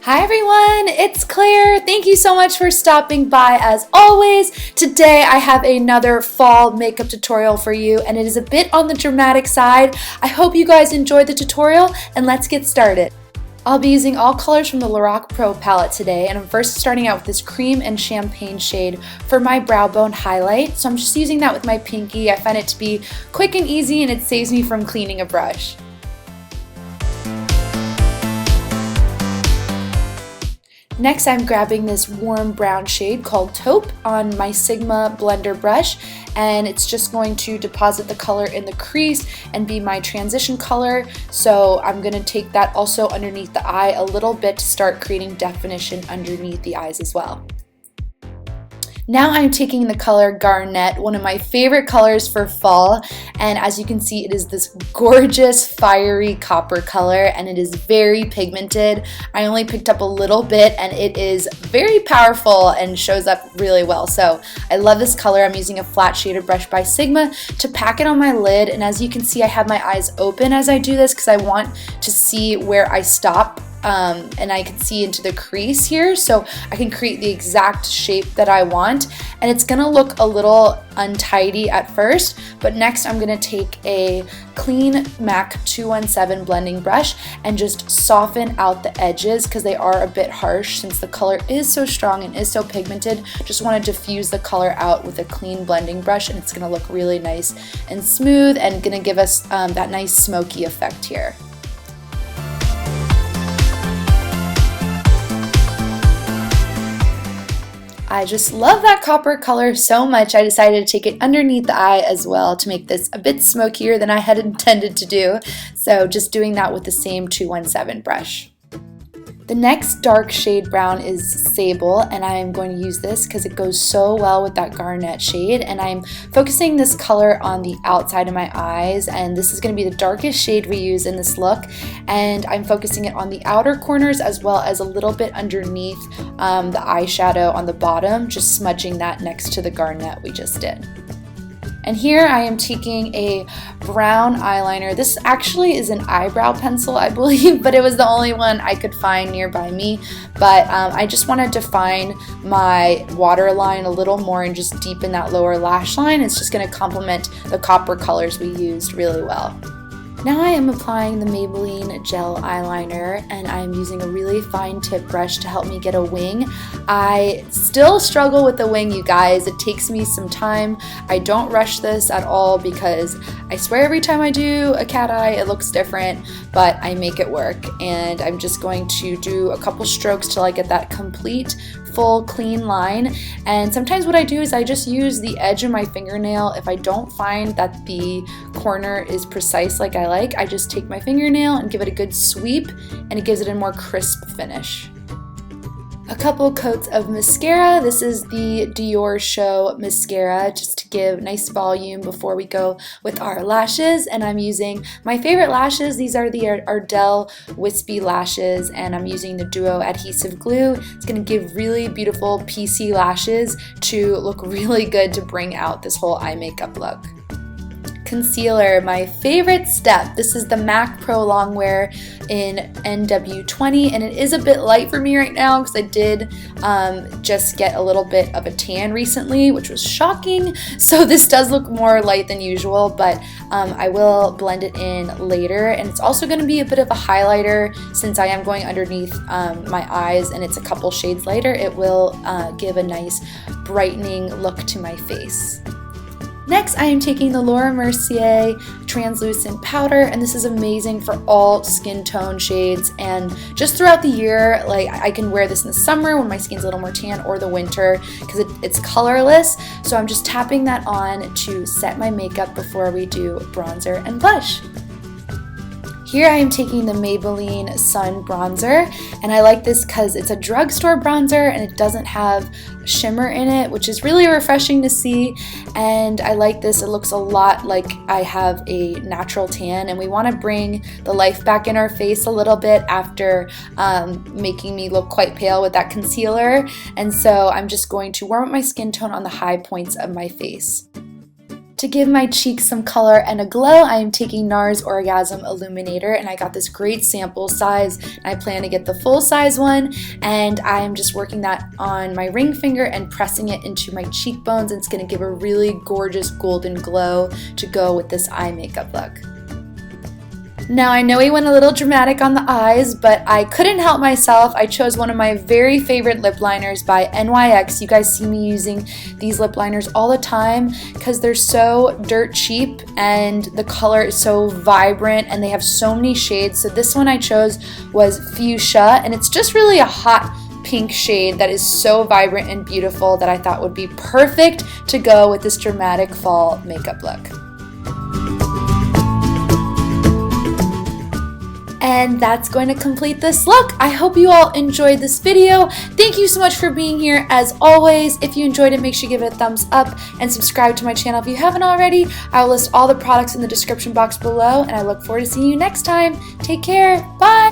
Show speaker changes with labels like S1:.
S1: Hi everyone, it's Claire. Thank you so much for stopping by as always. Today I have another fall makeup tutorial for you and it is a bit on the dramatic side. I hope you guys enjoyed the tutorial and let's get started. I'll be using all colors from the LORAC Pro palette today, and I'm first starting out with this cream and champagne shade for my brow bone highlight. So I'm just using that with my pinky. I find it to be quick and easy and it saves me from cleaning a brush. Next, I'm grabbing this warm brown shade called Taupe on my Sigma blender brush, and it's just going to deposit the color in the crease and be my transition color. So I'm going to take that also underneath the eye a little bit to start creating definition underneath the eyes as well. Now I'm taking the color Garnett, one of my favorite colors for fall, and as you can see it is this gorgeous fiery copper color and it is very pigmented. I only picked up a little bit and it is very powerful and shows up really well. So I love this color. I'm using a flat shaded brush by Sigma to pack it on my lid, and as you can see I have my eyes open as I do this because I want to see where I stop. And I can see into the crease here, so I can create the exact shape that I want, and it's gonna look a little untidy at first, but next I'm gonna take a clean MAC 217 blending brush and just soften out the edges because they are a bit harsh since the color is so strong and is so pigmented. Just want to diffuse the color out with a clean blending brush and it's gonna look really nice and smooth and gonna give us that nice smoky effect here. I just love that copper color so much I decided to take it underneath the eye as well to make this a bit smokier than I had intended to do. So just doing that with the same 217 brush. The next dark shade brown is Sable, and I'm going to use this because it goes so well with that Garnett shade, and I'm focusing this color on the outside of my eyes, and this is going to be the darkest shade we use in this look, and I'm focusing it on the outer corners as well as a little bit underneath the eyeshadow on the bottom, just smudging that next to the Garnett we just did. And here I am taking a brown eyeliner. This actually is an eyebrow pencil, I believe, but it was the only one I could find nearby me. But I just want to define my waterline a little more and just deepen that lower lash line. It's just going to complement the copper colors we used really well. Now I am applying the Maybelline Gel Eyeliner, and I'm using a really fine tip brush to help me get a wing. I still struggle with the wing, you guys. It takes me some time. I don't rush this at all because I swear every time I do a cat eye it looks different, but I make it work. And I'm just going to do a couple strokes till I get that complete full clean line, and sometimes what I do is I just use the edge of my fingernail. If I don't find that the corner is precise like I like, I just take my fingernail and give it a good sweep and it gives it a more crisp finish. A couple coats of mascara. This is the Diorshow Mascara just to give nice volume before we go with our lashes, and I'm using my favorite lashes. These are the Ardell Wispy lashes, and I'm using the Duo Adhesive Glue. It's going to give really beautiful PC lashes to look really good to bring out this whole eye makeup look. Concealer, my favorite step. This is the MAC Prolongwear in NW20, and it is a bit light for me right now because I did just get a little bit of a tan recently, which was shocking. So this does look more light than usual, but I will blend it in later. And it's also going to be a bit of a highlighter since I am going underneath my eyes and it's a couple shades lighter. It will give a nice brightening look to my face. Next, I am taking the Mercier translucent powder, and this is amazing for all skin tone shades and just throughout the year. Like, I can wear this in the summer when my skin's a little more tan, or the winter because it's colorless. So I'm just tapping that on to set my makeup before we do bronzer and blush. Here I am taking the Maybelline Sun Bronzer, and I like this because it's a drugstore bronzer and it doesn't have shimmer in it, which is really refreshing to see, and I like this. It looks a lot like I have a natural tan, and we want to bring the life back in our face a little bit after making me look quite pale with that concealer, and so I'm just going to warm up my skin tone on the high points of my face. To give my cheeks some color and a glow, I am taking NARS Orgasm Illuminator, and I got this great sample size. I plan to get the full size one, and I am just working that on my ring finger and pressing it into my cheekbones, and it's going to give a really gorgeous golden glow to go with this eye makeup look. Now I know we went a little dramatic on the eyes, but I couldn't help myself. I chose one of my very favorite lip liners by NYX. You guys see me using these lip liners all the time because they're so dirt cheap and the color is so vibrant and they have so many shades. So this one I chose was Fuscia, and it's just really a hot pink shade that is so vibrant and beautiful that I thought would be perfect to go with this dramatic fall makeup look. And that's going to complete this look. I hope you all enjoyed this video. Thank you so much for being here. As always, if you enjoyed it, make sure you give it a thumbs up and subscribe to my channel if you haven't already. I will list all the products in the description box below, and I look forward to seeing you next time. Take care. Bye.